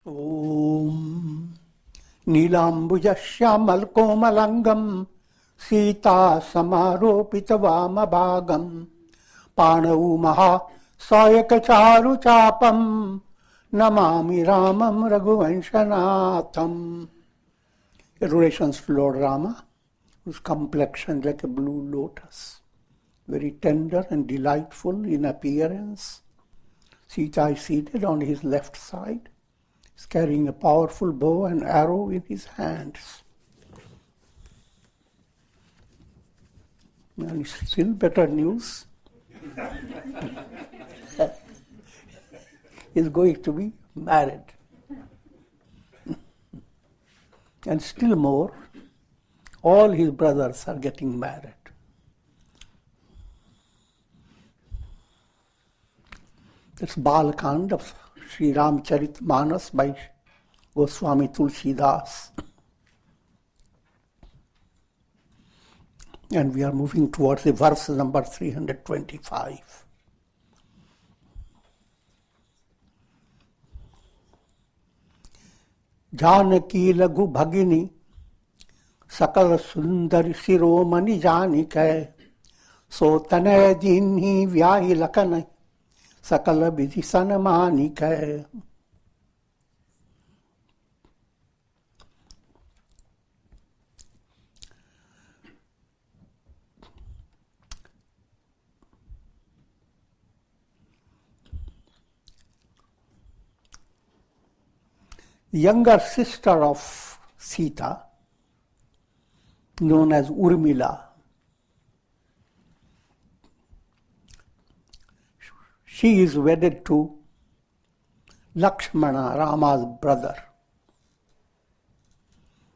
Om Nilambuja Shyamal Komalangam Sita Samaropita Vamabhagam Panau Maha Sayakacharu Chapam Namami Ramam Raghuvanshanatham. Adorations to Lord Rama, whose complexion like a blue lotus, very tender and delightful in appearance. Sita is seated on his left side. He's carrying a powerful bow and arrow in his hands. And still better news. He's going to be married. And still more, all his brothers are getting married. That's Balakand of Sri Ramcharitmanas by Swami Tulsidas. And we are moving towards the verse number 325. Janaki lagu bhagini sakal sundari siromani janike so tanay dinhi vyahi lakanai sakala vidhi sanamani. The younger sister of Sita, known as Urmila, she is wedded to Lakshmana, Rama's brother,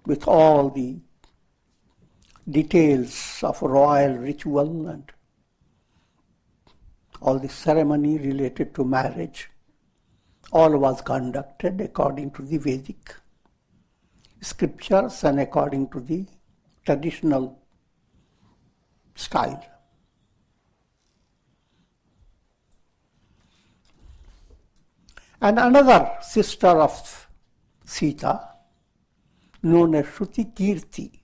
with all the details of royal ritual and all the ceremony related to marriage. All was conducted according to the Vedic scriptures and according to the traditional style. And another sister of Sita, known as Shruti Kirti,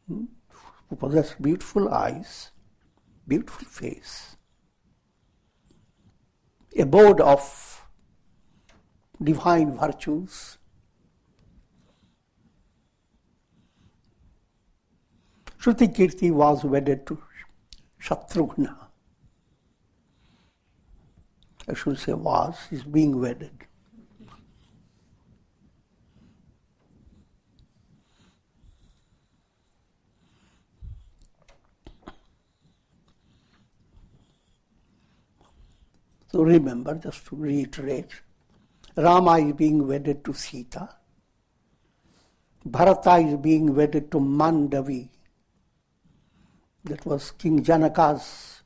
who possessed beautiful eyes, beautiful face, abode of divine virtues. Shruti Kirti was wedded to Shatrughna. I should say was, is being wedded. So remember, just to reiterate, Rama is being wedded to Sita. Bharata is being wedded to Mandavi. That was King Janaka's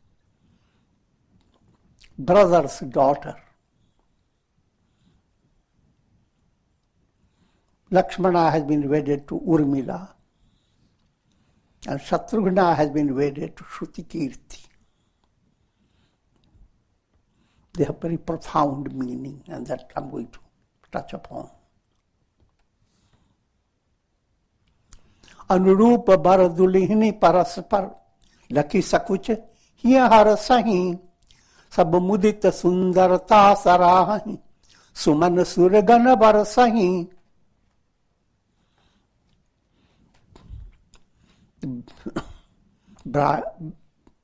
brother's daughter. Lakshmana has been wedded to Urmila. And Shatrughna has been wedded to Shruti Kirti. They have very profound meaning, and that I'm going to touch upon. Anurupa baradulihini paraspar laki sakuche hiya harasahi sab mudita sundarata sarahi suman suragana barasahi.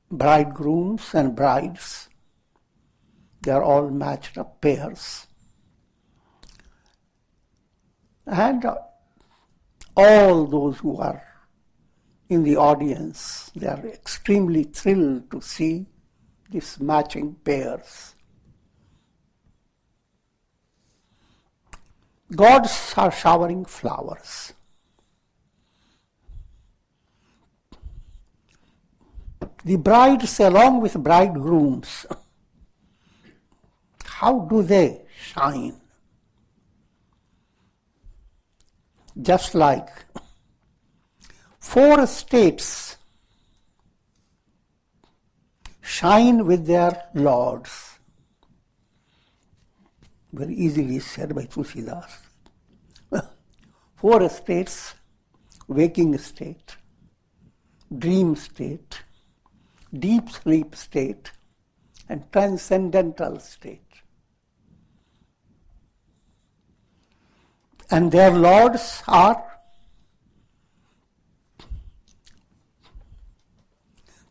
Bridegrooms and brides, they are all matched up pairs. And all those who are in the audience, they are extremely thrilled to see these matching pairs. Gods are showering flowers. The brides along with bridegrooms, how do they shine? Just like 4 states shine with their lords. very easily said by Tulsidas. 4 states: waking state, dream state, deep sleep state, and transcendental state. And their lords are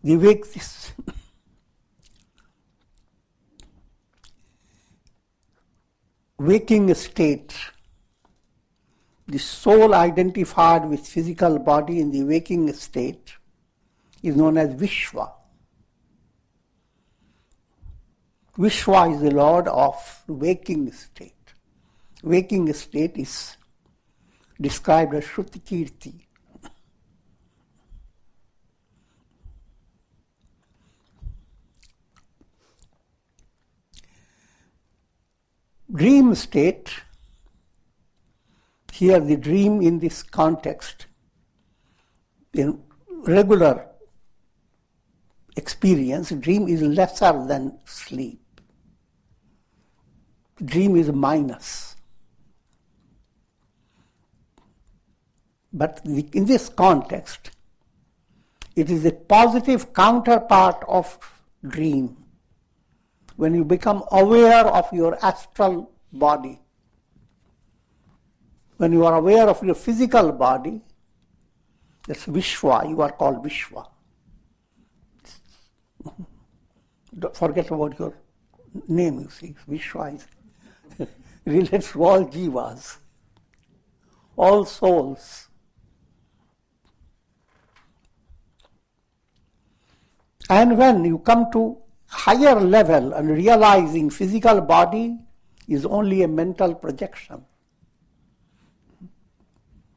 the waking state. The soul identified with physical body in the waking state is known as Vishwa. Vishwa is the lord of waking state. Waking state is described as Shruti Kirti. Dream state, here the dream in this context, in regular experience, dream is lesser than sleep. Dream is minus. But in this context, it is a positive counterpart of dream. When you become aware of your astral body, when you are aware of your physical body, that's Vishwa, you are called Vishwa. Don't forget about your name, you see. Vishwa is relates to all jivas, all souls. And when you come to higher level and realizing physical body is only a mental projection.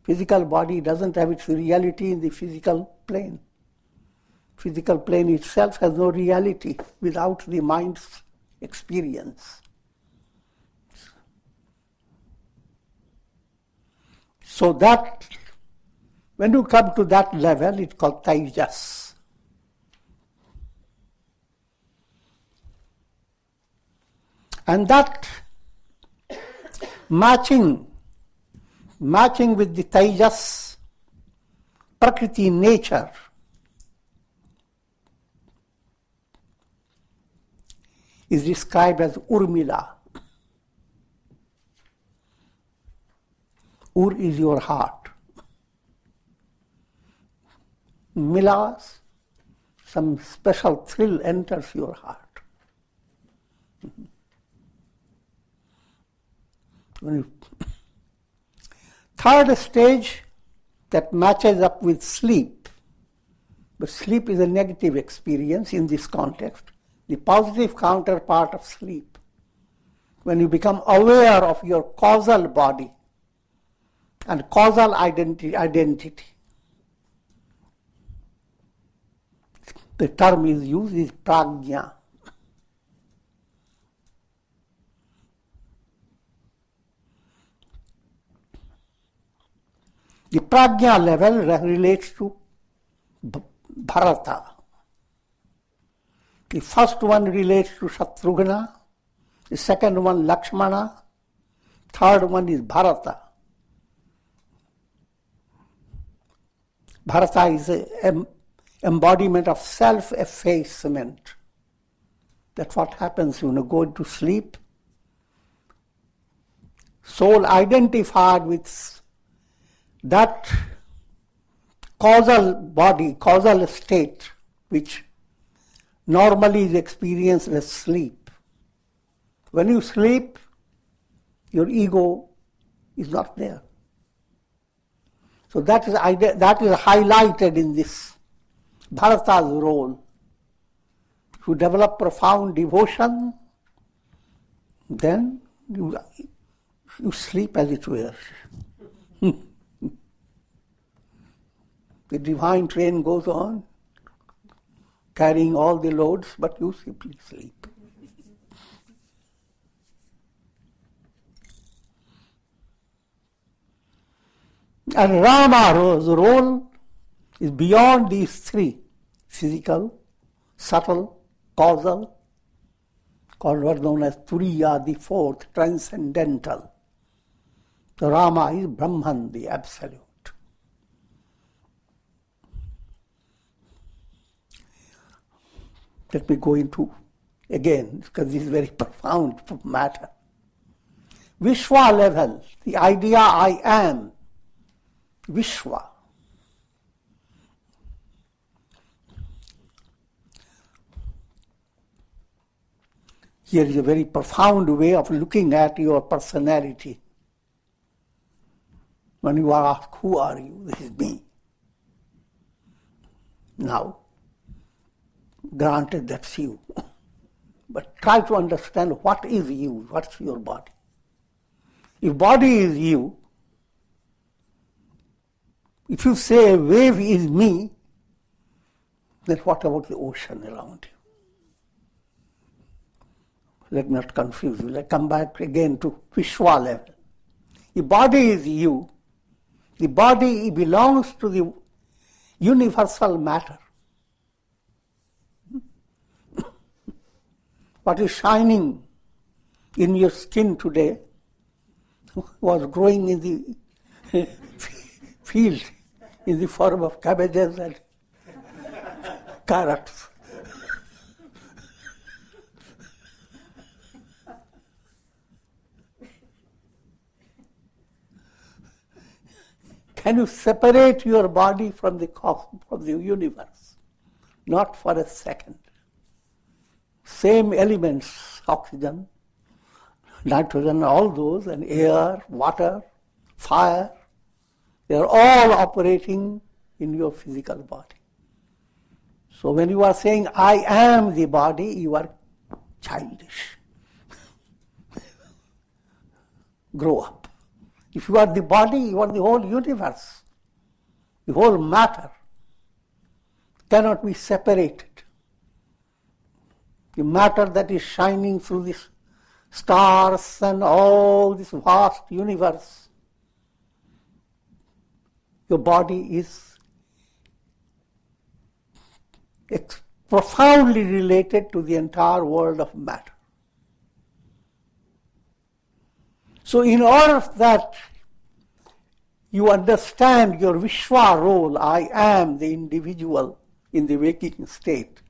Physical body doesn't have its reality in the physical plane. Physical plane itself has no reality without the mind's experience. So that, when you come to that level, it's called Tejas. And that matching with the Tejas, Prakriti nature, is described as Urmila. Ur is your heart. Mila, some special thrill enters your heart. Third stage that matches up with sleep, but sleep is a negative experience in this context, the positive counterpart of sleep. When you become aware of your causal body and causal identity. The term is used is prajna. The prajna level relates to Bharata. The first one relates to Shatrugna, the second one Lakshmana, third one is Bharata. Bharata is an embodiment of self-effacement. That's what happens when you go into sleep. Soul identified with that causal body, causal state, which normally is experienced as sleep. When you sleep, your ego is not there. So that is highlighted in this Bharata's role. If you develop profound devotion, then you sleep as it were. The divine train goes on, carrying all the loads, but you simply sleep. And Rama's role is beyond these three: physical, subtle, causal, called what known as Turiya, the fourth, transcendental. The Rama is Brahman, the absolute. Let me go into, again, because this is very profound matter. Vishwa level, the idea I am, Vishwa. Here is a very profound way of looking at your personality. When you are asked, who are you? This is me. Now, granted that's you. But try to understand what is you, what's your body. If body is you, if you say a wave is me, then what about the ocean around you? Let me not confuse you. Let's come back again to Vishwa level. If body is you, the body belongs to the universal matter. What is shining in your skin today was growing in the field in the form of cabbages and carrots. Can you separate your body from the cosmos, from the universe? Not for a second. Same elements, oxygen, nitrogen, all those, and air, water, fire, they are all operating in your physical body. So when you are saying, I am the body, you are childish. Grow up. If you are the body, you are the whole universe. The whole matter cannot be separated. The matter that is shining through these stars and all this vast universe, your body is profoundly related to the entire world of matter. So in order that you understand your Vishwa role, I am the individual in the waking state,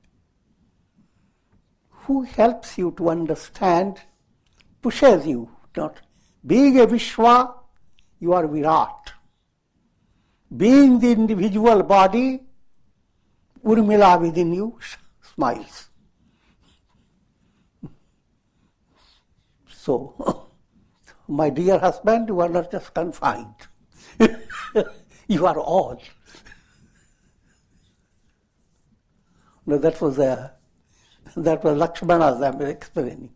who helps you to understand, pushes you, not being a Vishwa, you are Virat. Being the individual body, Urmila within you smiles. So, my dear husband, you are not just confined. You are all. No, that was Lakshmana's I'm explaining.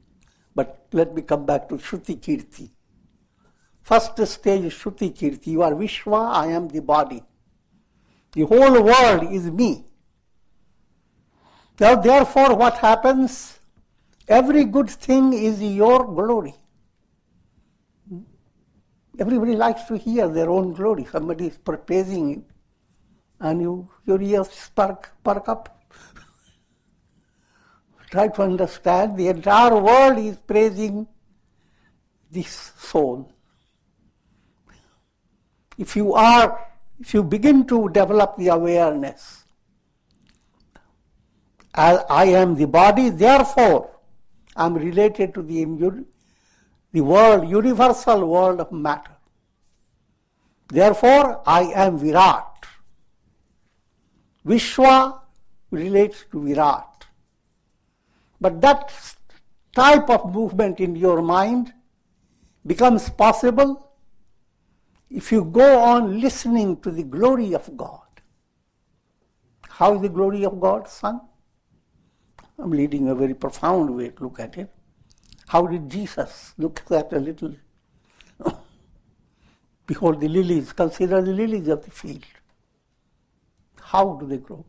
But let me come back to Shruti Kirti. First stage is Shruti Kirti. You are Vishwa, I am the body. The whole world is me. Now, therefore, what happens? Every good thing is your glory. Everybody likes to hear their own glory. Somebody is praising you, and your ears perk up. Try to understand, the entire world is praising this soul. If you begin to develop the awareness, as I am the body, therefore I am related to the world, universal world of matter. Therefore, I am Virat. Vishwa relates to Virat. But that type of movement in your mind becomes possible if you go on listening to the glory of God. How is the glory of God sung? I'm leading a very profound way to look at it. How did Jesus look at a little? Behold the lilies, consider the lilies of the field. How do they grow?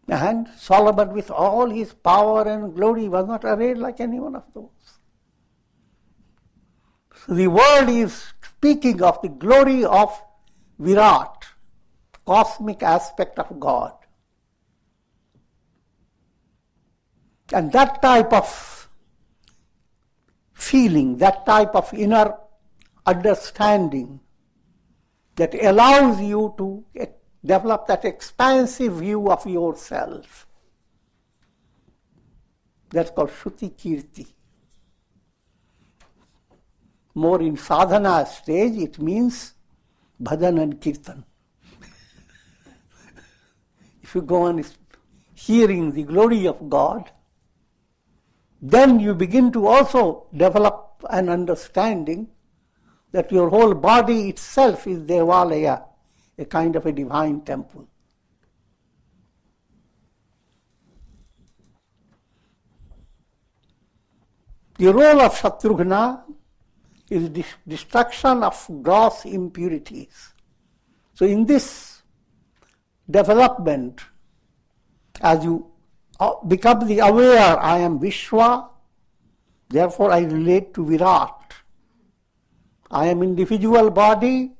And Solomon, with all his power and glory, was not arrayed like any one of those. So the world is speaking of the glory of Virat, cosmic aspect of God. And that type of feeling, that type of inner understanding that allows you to develop that expansive view of yourself, that's called Shruti Kirti. More in sadhana stage, it means bhajan and kirtan. If you go on hearing the glory of God, then you begin to also develop an understanding that your whole body itself is Devalaya, a kind of a divine temple. The role of Shatrugna is destruction of gross impurities. So in this development, as you become the aware, I am Vishwa, therefore I relate to Virat. I am individual body,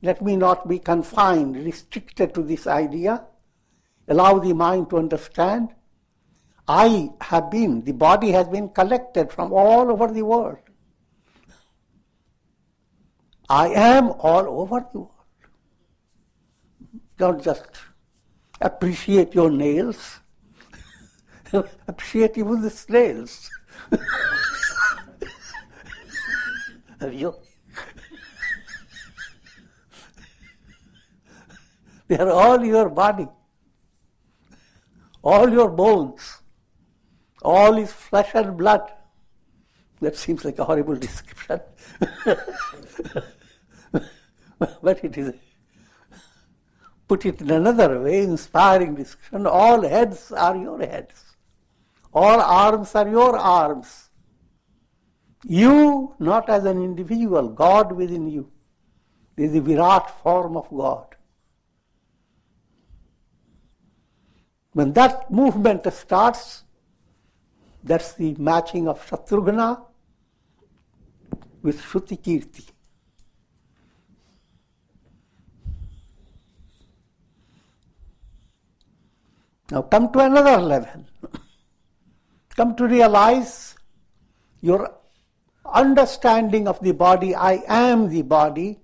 let me not be confined, restricted to this idea. Allow the mind to understand. I have been, the body has been collected from all over the world. I am all over the world. Don't just appreciate your nails. Appreciate even the snails. You? They are all your body, all your bones, all is flesh and blood. That seems like a horrible description. But it is, put it in another way, inspiring description. All heads are your heads. All arms are your arms. You, not as an individual, God within you. This is the Virat form of God. When that movement starts, that's the matching of Shatrugna with Shruti Kirti. Now come to another level. Come to realize your understanding of the body, I am the body.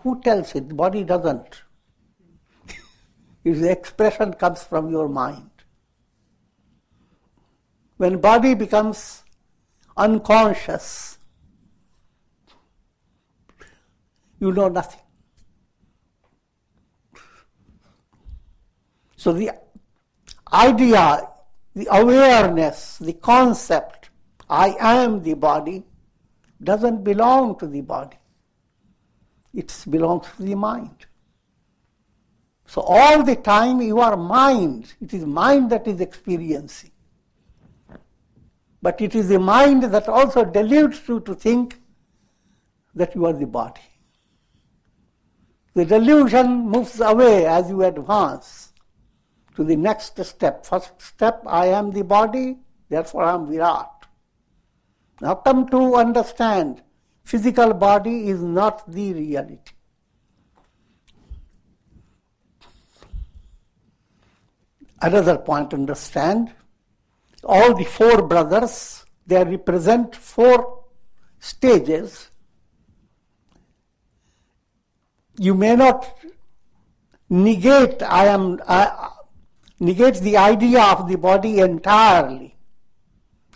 Who tells it? The body doesn't. If the expression comes from your mind. When body becomes unconscious, you know nothing. So the idea, the awareness, the concept, I am the body, doesn't belong to the body. It belongs to the mind. So all the time you are mind. It is mind that is experiencing. But it is the mind that also deludes you to think that you are the body. The delusion moves away as you advance to the next step. First step, I am the body, therefore I am Virat. Now come to understand, physical body is not the reality. Another point to understand, all the four brothers, they represent four stages. You may not negate negate the idea of the body entirely.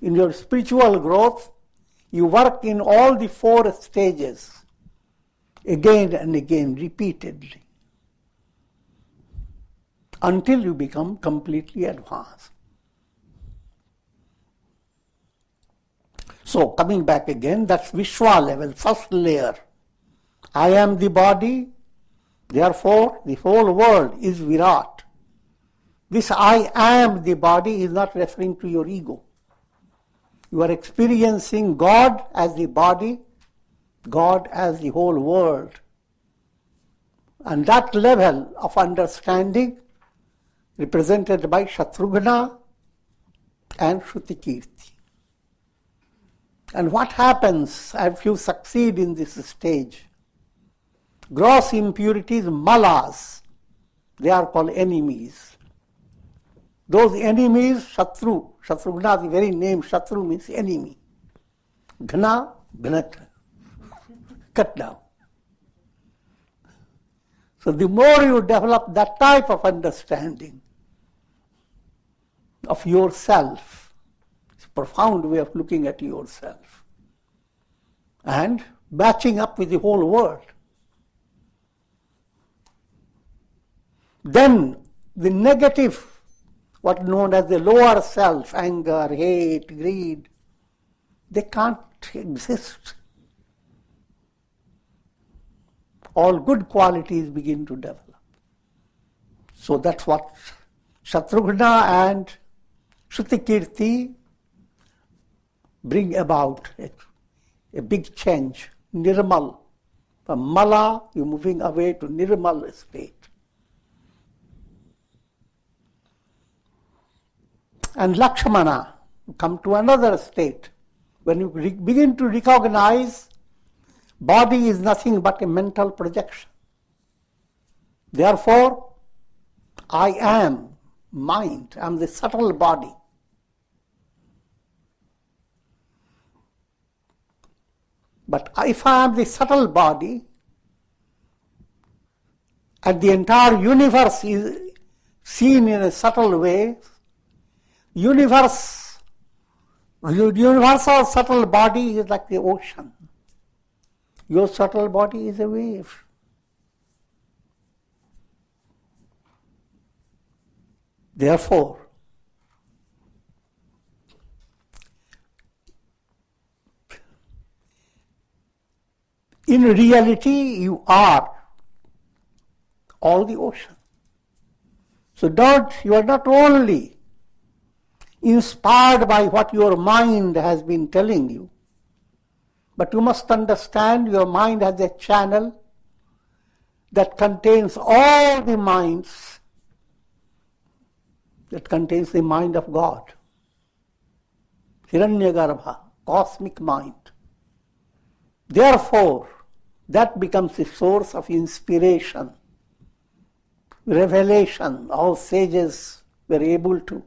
In your spiritual growth, you work in all the four stages, again and again, repeatedly, until you become completely advanced. So, coming back again, that's Vishwa level, first layer. I am the body, therefore the whole world is Virat. This I am the body is not referring to your ego. You are experiencing God as the body, God as the whole world. And that level of understanding represented by Shatrugna and Shruti Kirti. And what happens if you succeed in this stage? Gross impurities, malas, they are called enemies. Those enemies, Shatru, Shatrughna, the very name Shatru means enemy. Ghna, Gnat, cut down. So the more you develop that type of understanding of yourself, it's a profound way of looking at yourself and matching up with the whole world. Then the negative, what known as the lower self, anger, hate, greed, they can't exist. All good qualities begin to develop. So that's what Shatrughna and Shrutikirti bring about a big change. Nirmal. From Mala, you're moving away to Nirmal state. And Lakshmana, you come to another state. When you begin to recognize body is nothing but a mental projection. Therefore, I am mind. I am the subtle body. But if I am the subtle body, and the entire universe is seen in a subtle way, universal subtle body is like the ocean. Your subtle body is a wave. Therefore, in reality, you are all the ocean. So you are not only inspired by what your mind has been telling you, but you must understand your mind has a channel that contains all the minds, that contains the mind of God. Hiranyagarbha, cosmic mind. Therefore, that becomes the source of inspiration, revelation. All sages were able to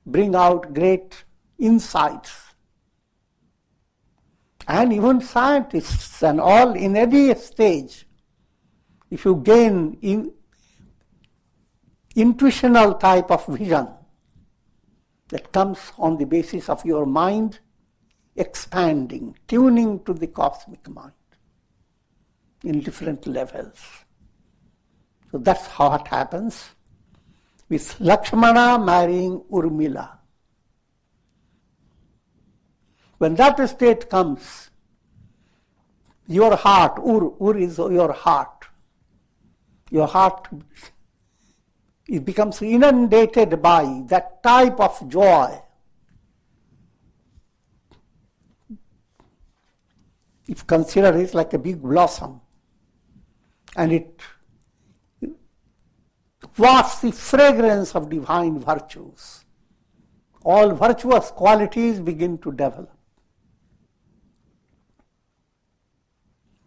bring out great insights. And even scientists and all in any stage, if you gain intuitional type of vision that comes on the basis of your mind expanding, tuning to the cosmic mind in different levels. So that's how it happens with Lakshmana marrying Urmila. When that state comes, your heart, Ur is your heart. Your heart, it becomes inundated by that type of joy. If you consider it like a big blossom, and it wafts the fragrance of divine virtues. All virtuous qualities begin to develop.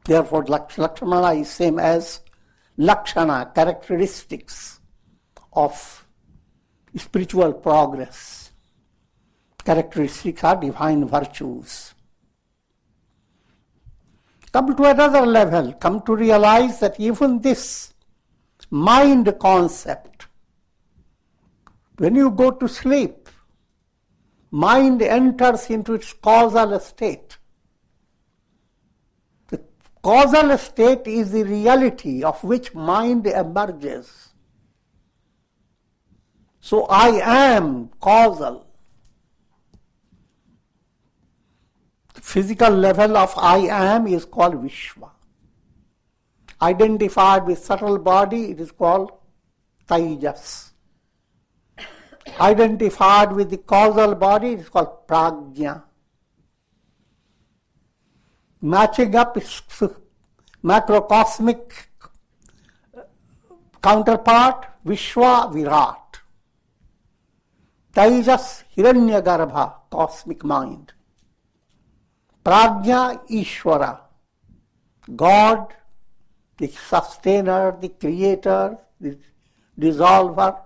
Therefore, Lakshmana is same as Lakshana, characteristics of spiritual progress. Characteristics are divine virtues. Come to another level, come to realize that even this mind concept, when you go to sleep, mind enters into its causal state. The causal state is the reality of which mind emerges. So I am causal. The physical level of I am is called Vishwa. Identified with subtle body, it is called Taijas. Identified with the causal body, it is called Prajna. Matching up its macrocosmic counterpart, Vishwa Virat. Taijas Hiranyagarbha, cosmic mind. Prajna Ishvara, God, the sustainer, the creator, the dissolver.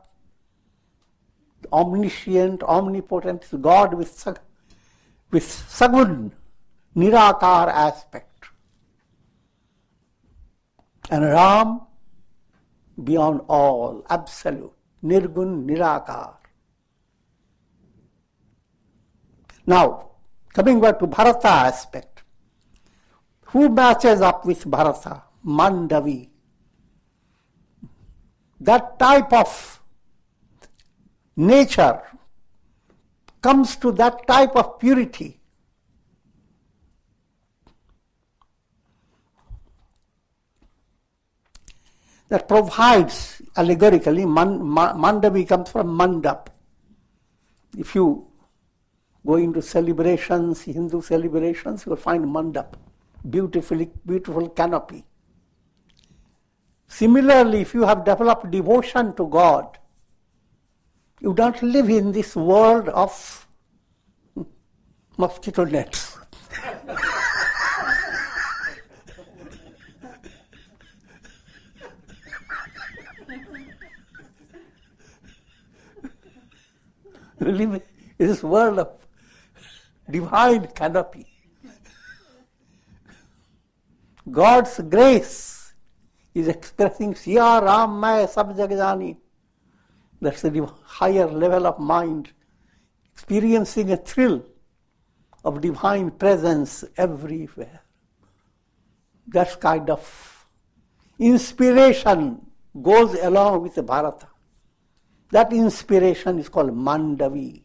omniscient, omnipotent is God with Sagun, Nirakar aspect. And Ram, beyond all, absolute, Nirgun, Nirakar. Now, coming back to Bharata aspect, who matches up with Bharata? Mandavi. That type of nature comes to that type of purity. That provides, allegorically, Mandavi comes from Mandap. If you go into celebrations, Hindu celebrations, you will find Mandap, beautiful canopy. Similarly, if you have developed devotion to God, you don't live in this world of mosquito nets. You live in this world of divine canopy. God's grace is expressing Siya Ram Mai Sab Jag Jani. That's the higher level of mind, experiencing a thrill of divine presence everywhere. That kind of inspiration goes along with the Bharata. That inspiration is called Mandavi.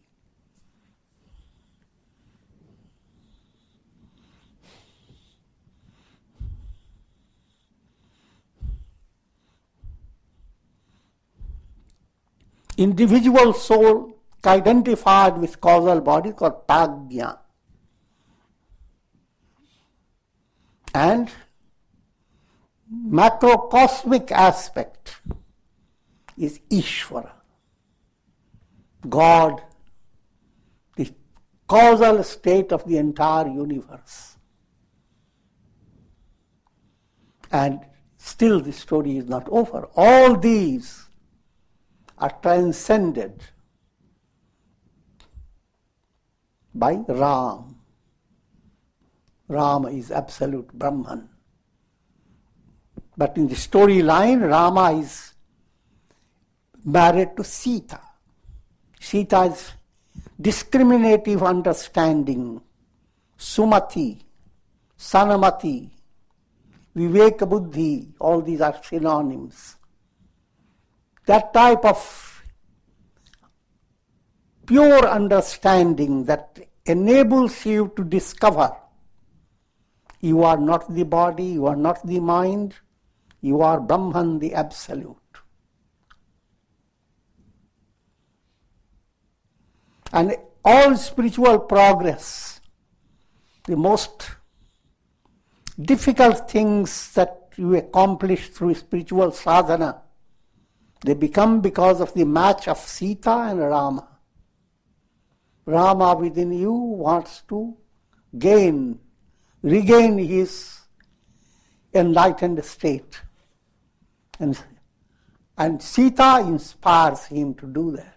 Individual soul identified with causal body called Prajna. And macrocosmic aspect is Ishvara. God, the causal state of the entire universe. And still the story is not over. All these are transcended by Ram. Rama is absolute Brahman. But in the storyline, Rama is married to Sita. Sita is discriminative understanding, Sumati, Sanamati, Viveka Buddhi, all these are synonyms. That type of pure understanding that enables you to discover you are not the body, you are not the mind, you are Brahman, the Absolute. And all spiritual progress, the most difficult things that you accomplish through spiritual sadhana, they become because of the match of Sita and Rama. Rama within you wants to regain his enlightened state. And Sita inspires him to do that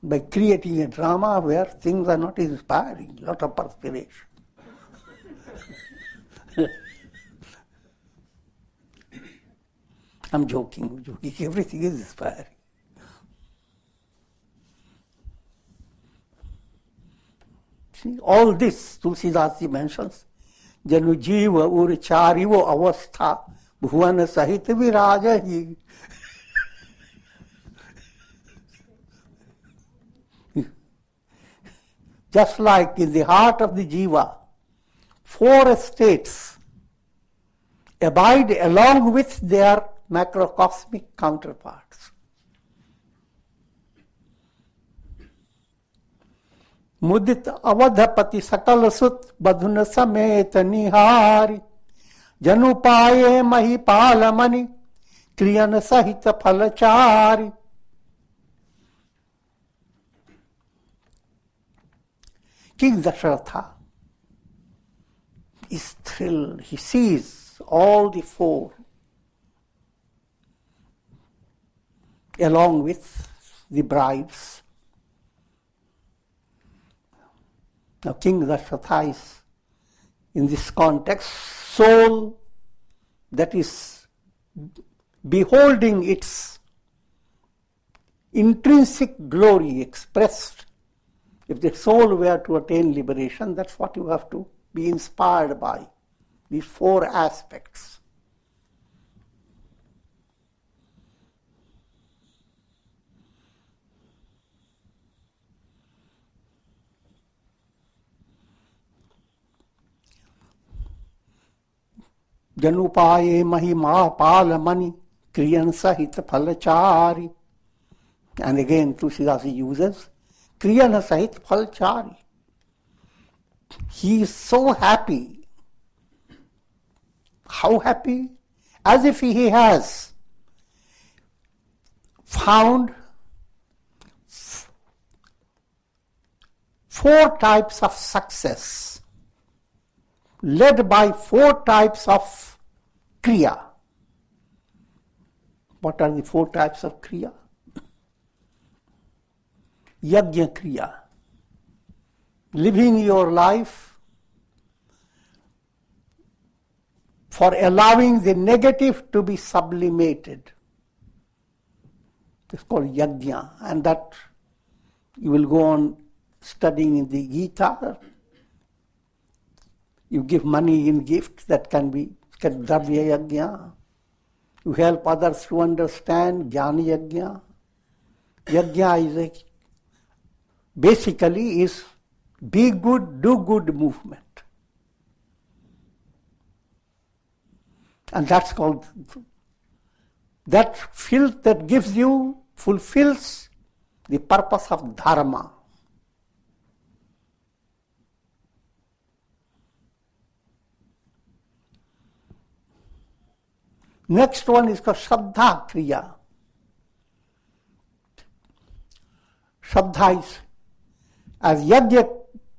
by creating a drama where things are not inspiring, a lot of perspiration. I'm joking, everything is inspiring. See, all this Tulsidas mentions, Janu Jiva Uricharivo Avastha Bhuvana Sahita Viraja. Just like in the heart of the Jiva, 4 states abide along with their macrocosmic counterparts. Mudit avadhapati sakala sut badhuna sameta nihari janupaye mahipalamani kriyana sahita phalachari. King Dasharatha is thrilled. He sees all the 4 along with the brides. Now King Dasharatha is, in this context, soul that is beholding its intrinsic glory expressed. If the soul were to attain liberation, that's what you have to be inspired by, these four aspects. Janupaye mahima palamani kriyan sahit phalachari. And again Tulsidas uses kriyan sahit phalachari. He is so happy. How happy? As if he has found four types of success, led by four types of kriya. What are the four types of kriya? Yajna kriya. Living your life for allowing the negative to be sublimated. It's called yajna, and that you will go on studying in the Gita. You give money in gift, that can be dravya yajna. You help others to understand, jnana yajna. Yajna is basically is be good, do good movement. And that's called, that filth that gives you, fulfills the purpose of dharma. Next one is called Shraddha Kriya. Shraddha is, as Yajna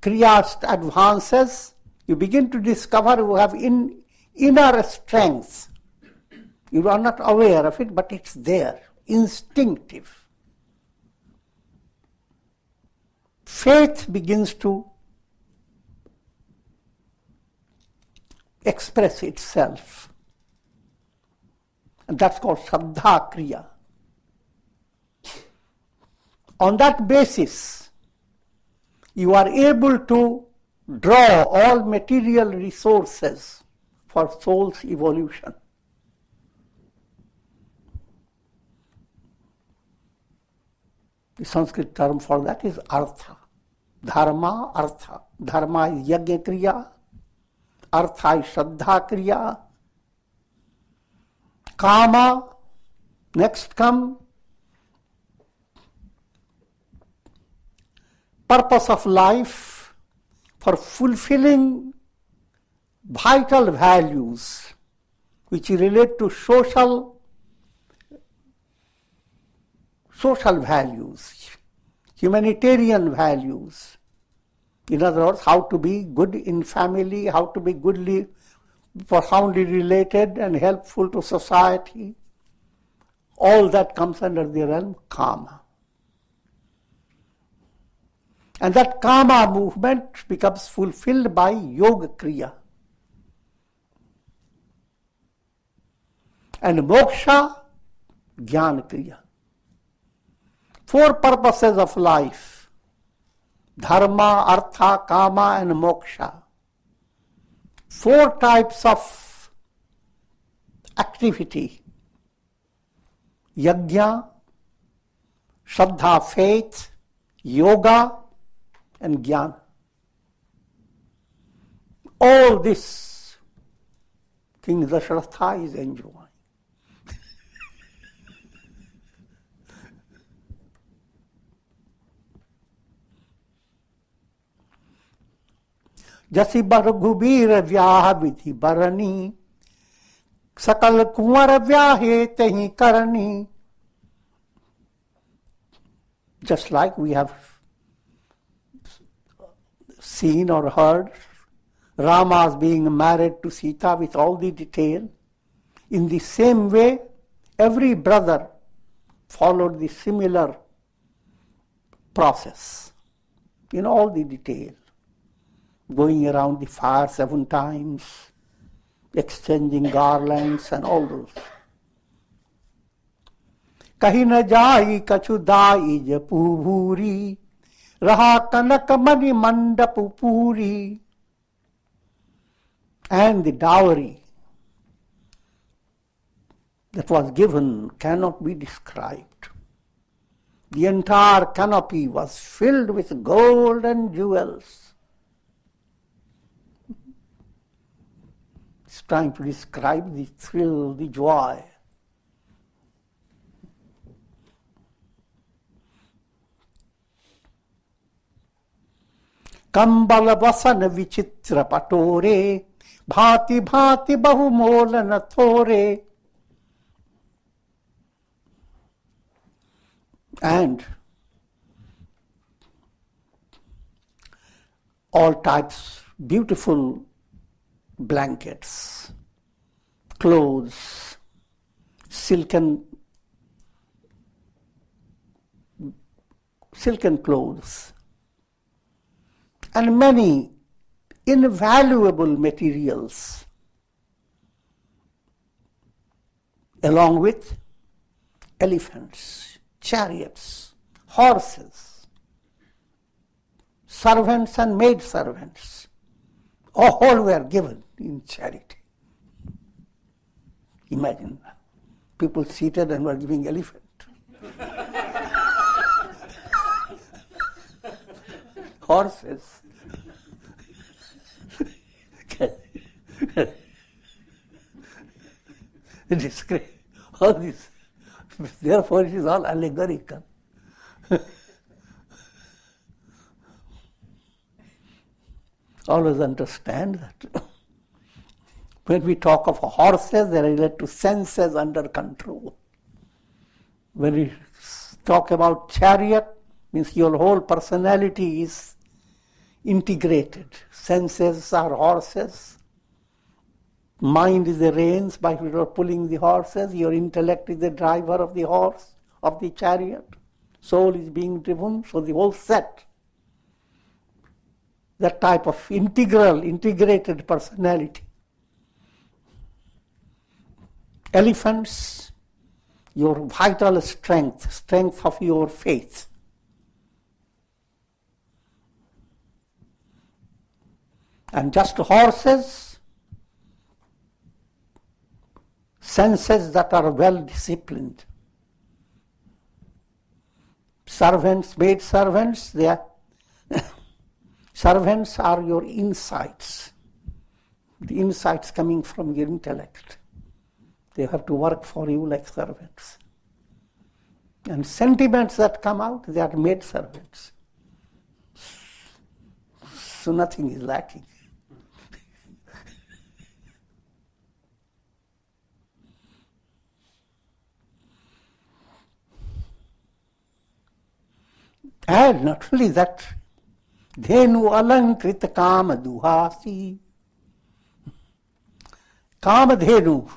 Kriya advances, you begin to discover you have inner strength. You are not aware of it, but it's there, instinctive. Faith begins to express itself. And that's called Shraddha Kriya. On that basis, you are able to draw all material resources for soul's evolution. The Sanskrit term for that is artha. Dharma, artha. Dharma is yajna kriya. Artha is shraddha kriya. Kama, next come purpose of life for fulfilling vital values which relate to social values, humanitarian values. In other words, how to be good in family, how to be goodly, profoundly related and helpful to society. All that comes under the realm Kama. And that Kama movement becomes fulfilled by Yoga Kriya. And Moksha, Jnana Kriya. Four purposes of life: Dharma, Artha, Kama and Moksha. Four types of activity: Yajna, Shraddha, faith, Yoga and Jnana. All this King Dasharatha is enjoying. जसी बर घुबीर व्याह विधि बरनी सकल कुंवर व्याहे तही करनी. Just like we have seen or heard Rama's being married to Sita with all the detail, in the same way every brother followed the similar process in all the detail, going around the fire 7 times, exchanging garlands and all those. Kahi na jai kachu dai japu bhuri, raha kanak mani mandapu puri. And the dowry that was given cannot be described. The entire canopy was filled with gold and jewels. It's trying to describe the thrill, the joy. Kambala vasana vichitra patore, bhati bhati bahumolana thore. And all types, beautiful blankets, clothes, silken clothes, and many invaluable materials, along with elephants, chariots, horses, servants and maidservants, all were given in charity. Imagine, people seated and were giving elephant. Horses. It is great. All this. Therefore, it is all allegorical. Always understand that when we talk of horses, they are related to senses under control. When we talk about chariot, means your whole personality is integrated. Senses are horses. Mind is the reins by which you are pulling the horses. Your intellect is the driver of the horse, of the chariot. Soul is being driven, so the whole set. That type of integrated personality. Elephants, your vital strength of your faith. And just horses, senses that are well disciplined. Servants, maidservants, they are servants are your insights. The insights coming from your intellect. They have to work for you like servants. And sentiments that come out, they are maidservants. So nothing is lacking. And not only that, dhenu alankrita kama duhasi. Kama dhenu,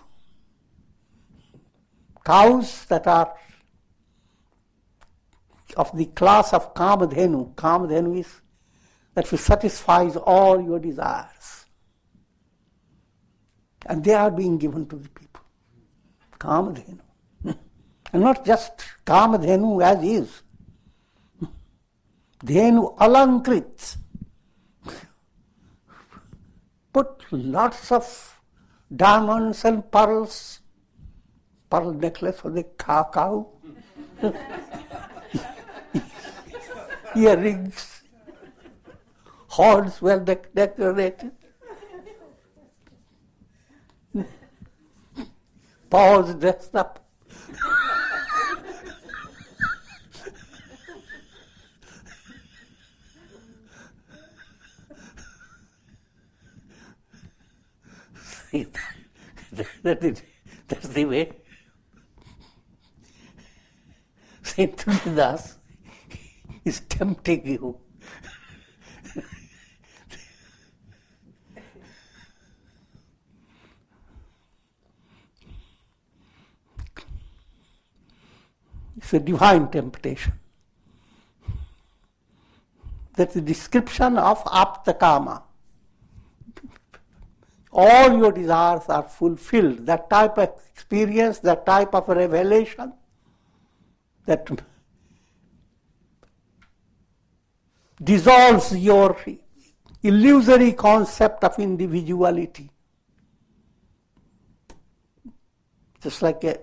cows that are of the class of kama dhenu. Kama dhenu is that which satisfies all your desires. And they are being given to the people. Kama dhenu. And not just kama dhenu as is. Dhenu alankrit. Put lots of diamonds and pearls, pearl necklace for the cow, earrings, horns well decorated, paws dressed up. That's the way Saint Tulsidas is tempting you. It's a divine temptation. That's the description of aptakama. All your desires are fulfilled. That type of experience, that type of revelation, that dissolves your illusory concept of individuality. Just like a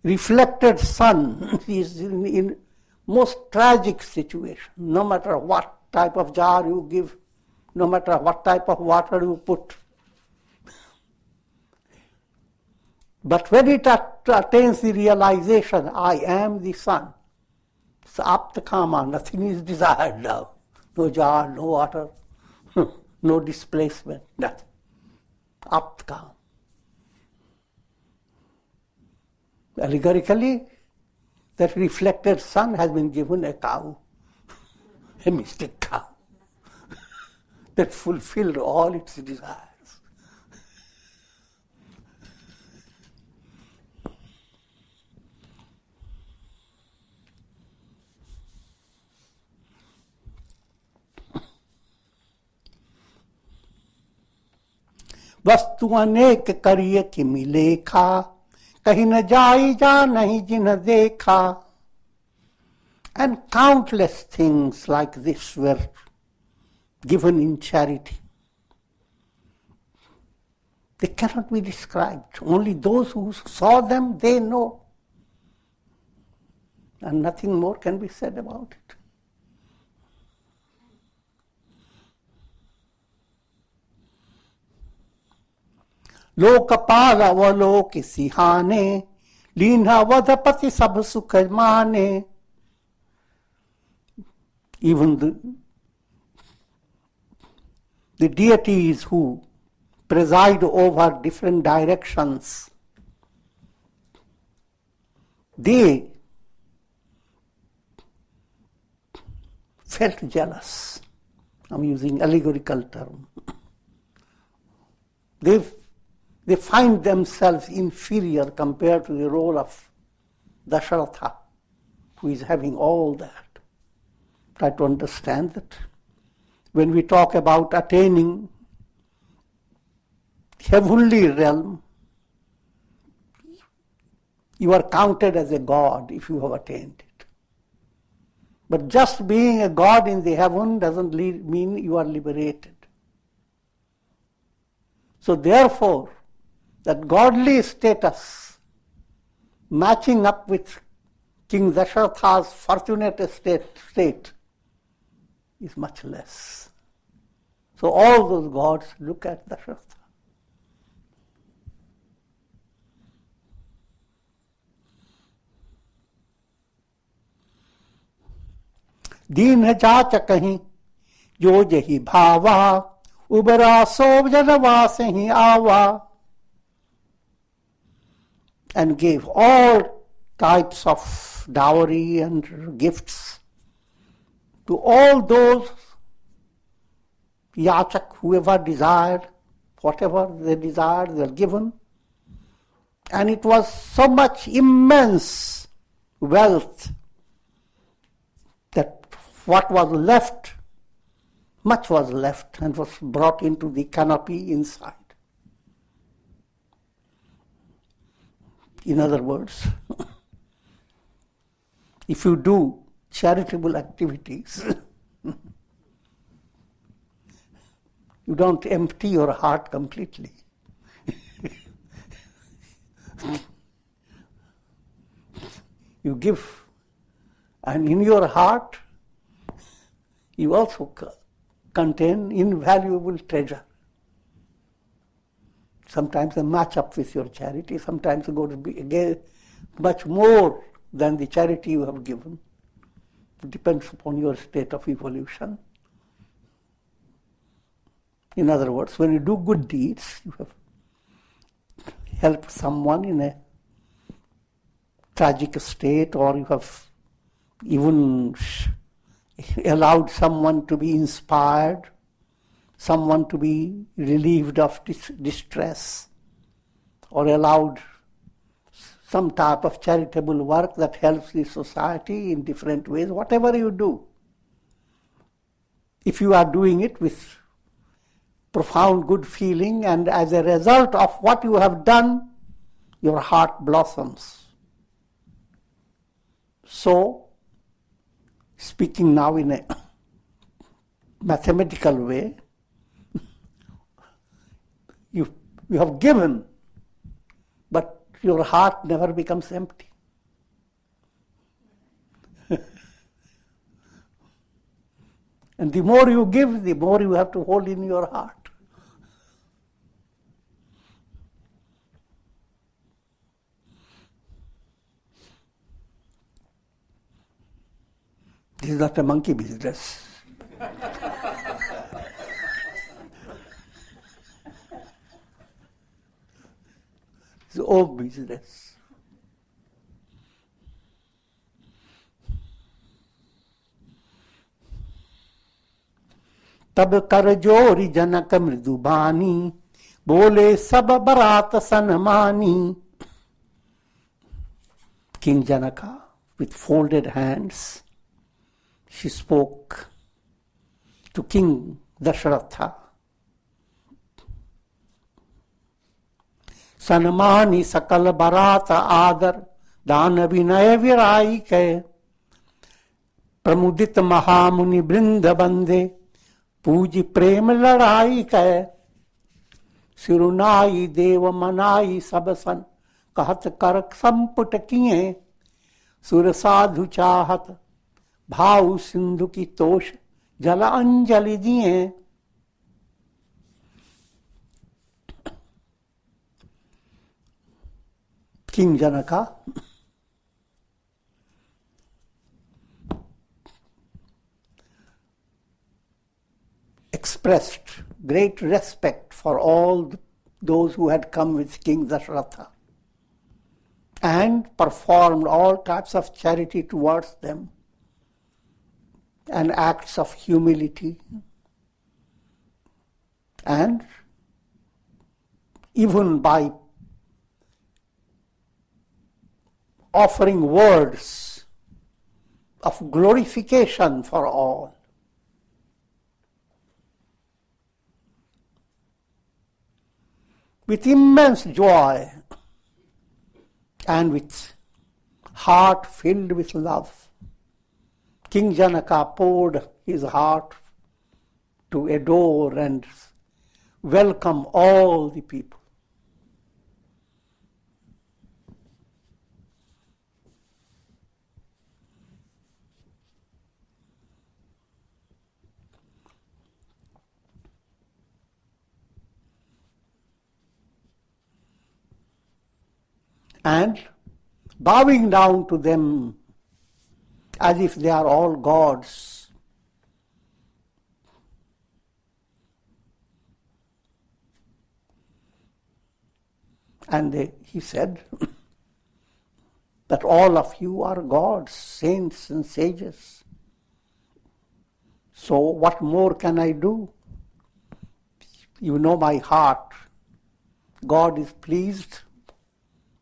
reflected sun is in most tragic situation, no matter what type of jar you give, no matter what type of water you put. But when it attains the realization, I am the sun, it's aptakama, nothing is desired now. No jar, no water, no displacement, nothing. Aptakama. Allegorically, that reflected sun has been given a cow, a mystic cow, that fulfilled all its desires. वस्तु अनेक करिए कि मिलेखा कहीं न जाई जा नहीं जिन्ह देखा. And countless things like this were given in charity. They cannot be described. Only those who saw them, they know. And nothing more can be said about it. Lokpal अवलोक सिहाने लीन्हा वधपति सब सुख माने. Even the deities who preside over different directions, they felt jealous. I'm using allegorical term. They find themselves inferior compared to the role of Dasharatha, who is having all that. Try to understand that. When we talk about attaining heavenly realm, you are counted as a god if you have attained it. But just being a god in the heaven doesn't mean you are liberated. So therefore, that godly status matching up with King Dasharatha's fortunate state is much less. So all those gods look at Dasharatha. दीन जाच कहीं जो जही भावा उबरा सोब जनवास ही आवा. And gave all types of dowry and gifts to all those yachak, whoever desired, whatever they desired, they were given. And it was so much immense wealth that what was left, much was left and was brought into the canopy inside. In other words, if you do charitable activities, you don't empty your heart completely. You give, and in your heart, you also contain invaluable treasure. Sometimes they match up with your charity, sometimes they go to be again much more than the charity you have given. It depends upon your state of evolution. In other words, when you do good deeds, you have helped someone in a tragic state, or you have even allowed someone to be inspired, someone to be relieved of distress, or allowed some type of charitable work that helps the society in different ways. Whatever you do, if you are doing it with profound good feeling, and as a result of what you have done, your heart blossoms. So, speaking now in a mathematical way, you have given, but your heart never becomes empty. And the more you give, the more you have to hold in your heart. This is not a monkey business. It's oak business. तब कर जोरी जनक मृदुबानी बोले सब बरात सनमानी. King Janaka, with folded hands, she spoke to King Dasharatha. सनमानी सकल बरात आदर दान विनय विराई के प्रमुदित महामुनि वृंद बंदे पूजी प्रेम लड़ाई कै सिरुनाई देव मनाई सब सन कहत कर संपुट किए सुर साधु चाहत भाव सिंधु की तोष जल अंजलि दिए. King Janaka expressed great respect for all those who had come with King Dasharatha and performed all types of charity towards them and acts of humility, and even by offering words of glorification for all. With immense joy and with heart filled with love, King Janaka poured his heart to adore and welcome all the people. And bowing down to them as if they are all gods. And he said that all of you are gods, saints and sages. So what more can I do? You know my heart. God is pleased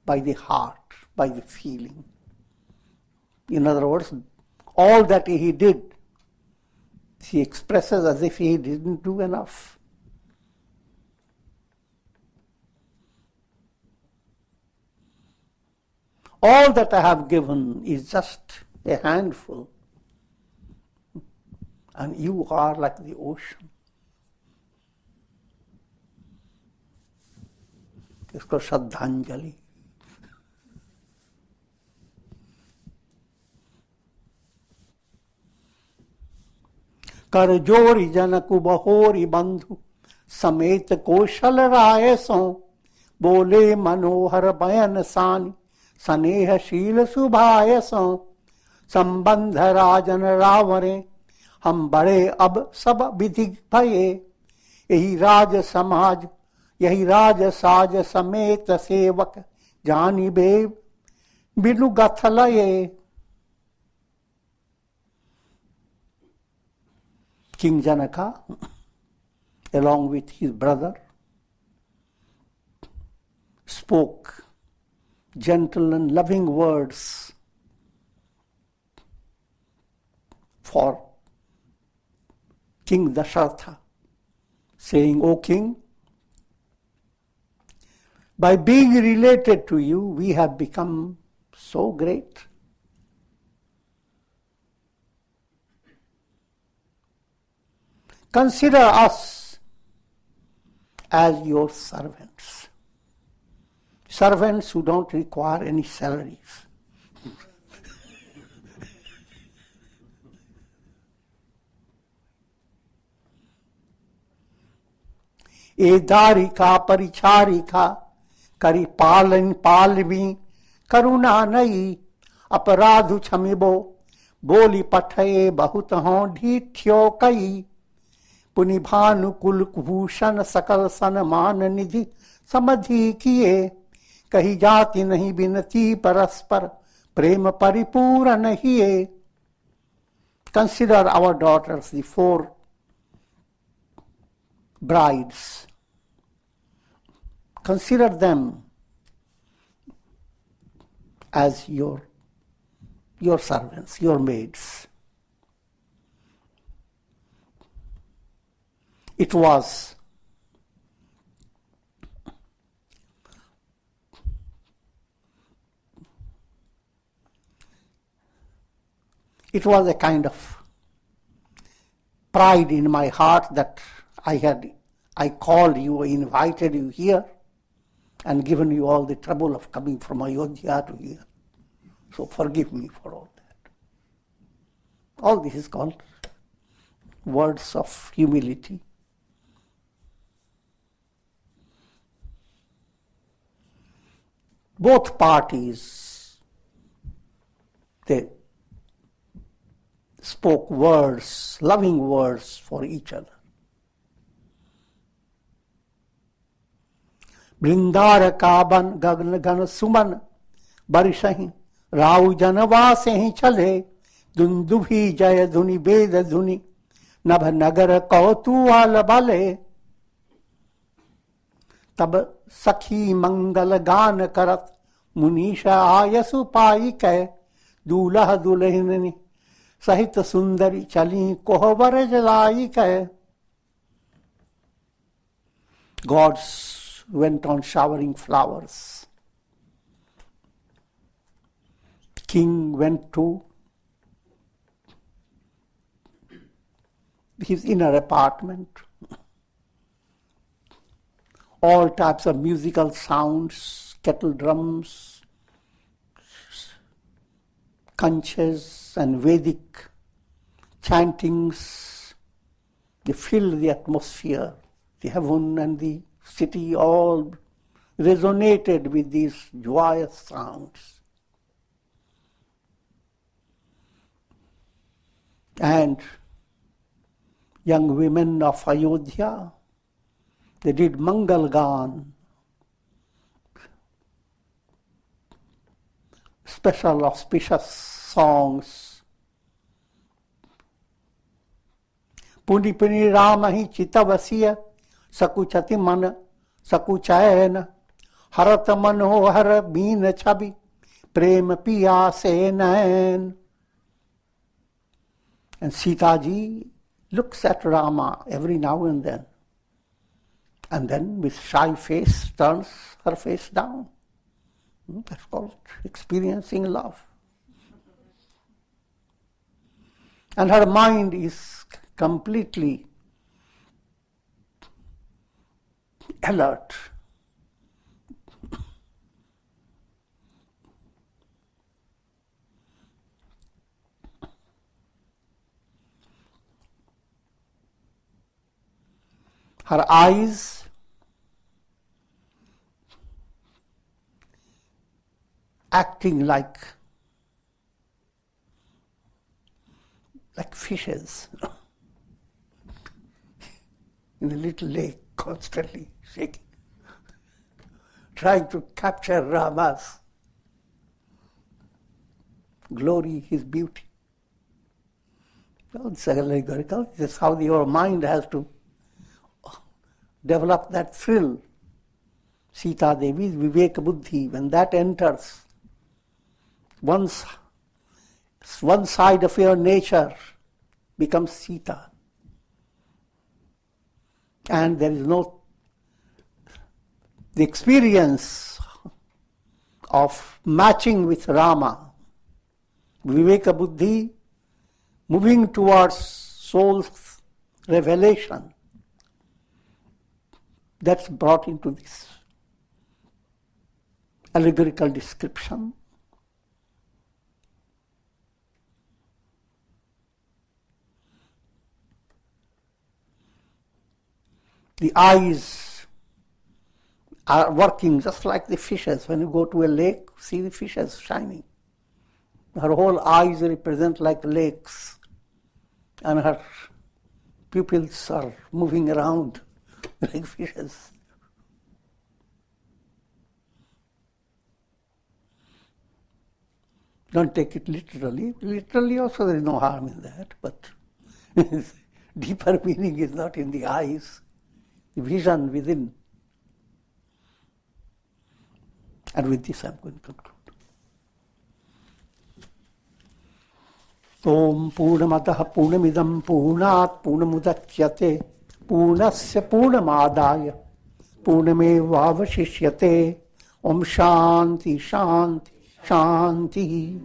by the heart, by the feeling. In other words, all that he did, he expresses as if he didn't do enough. All that I have given is just a handful, and you are like the ocean. इसको श्रद्धांजलि. कर जोरी जनकु बहोरी बंधु समेत कौशल राय सो बोले मनोहर बयन सानी स्नेहशील सुभाय सो संबंध राजन रावरे हम बड़े अब सब विधि भये यही राज समाज यही राज साज समेत सेवक जानी बे बिनु गथलये. King Janaka, along with his brother, spoke gentle and loving words for King Dasharatha, saying, O king, by being related to you, we have become so great. Consider us as your servants. Servants who don't require any salaries. Edarika paricharika kari palmi karuna nai aparadhu chamibo boli pathaye bahut ho dhithyo kai पुनि भानुकुल भूषण सकल सनमान निधि समधि किए कही जाति नहीं बिनती परस्पर प्रेम परिपूर्ण हिए. Consider our daughters, the 4 brides. Consider them as your servants, your maids. It was a kind of pride in my heart that I called you, invited you here, and given you all the trouble of coming from Ayodhya to here. So forgive me for all that. All this is called words of humility. Both parties, they spoke words, loving words for each other. Brindara kaban gagna gana suman barishahi rau janavasehi chale dundubhi jaya dhuni veda dhuni nabha nagara kautuvala bale. तब सखी मंगल गान करत मुनीषा आयसु पाई कै दूल्हा दुल्हनी सहित सुंदरी चली कोहबर जलाई कै. Gods went on showering flowers. King went to his inner apartment. All types of musical sounds, kettle drums, kanchas and Vedic chantings, they fill the atmosphere. The heaven and the city all resonated with these joyous sounds. And young women of Ayodhya, they did Mangal Gan, special auspicious songs. Puni puni ramahi chitavasiya sakuchati man sakuchayana harata manohara bina chabi prema piya senayan. And Sita ji looks at Rama every now and then with shy face turns her face down. That's called experiencing love. And her mind is completely alert. Her eyes acting like fishes in a little lake, constantly shaking, trying to capture Rama's glory, his beauty. Well, it's allegorical. This is how your mind has to develop that thrill. Sita Devi's Viveka Buddhi, when that enters, one side of your nature becomes Sita. And there is no, the experience of matching with Rama, Viveka Buddhi, moving towards soul's revelation, that's brought into this allegorical description. The eyes are working just like the fishes. When you go to a lake, see the fishes shining. Her whole eyes represent like lakes, and her pupils are moving around like fishes. Don't take it literally. Literally also there is no harm in that, but deeper meaning is not in the eyes, the vision within. And with this I am going to conclude. Om Purnamadaha Purnamidam Purnat Purnamudachyate Purnasya Purnamadaya Purnamevavashishyate. Om Shanti Shanti Shanti.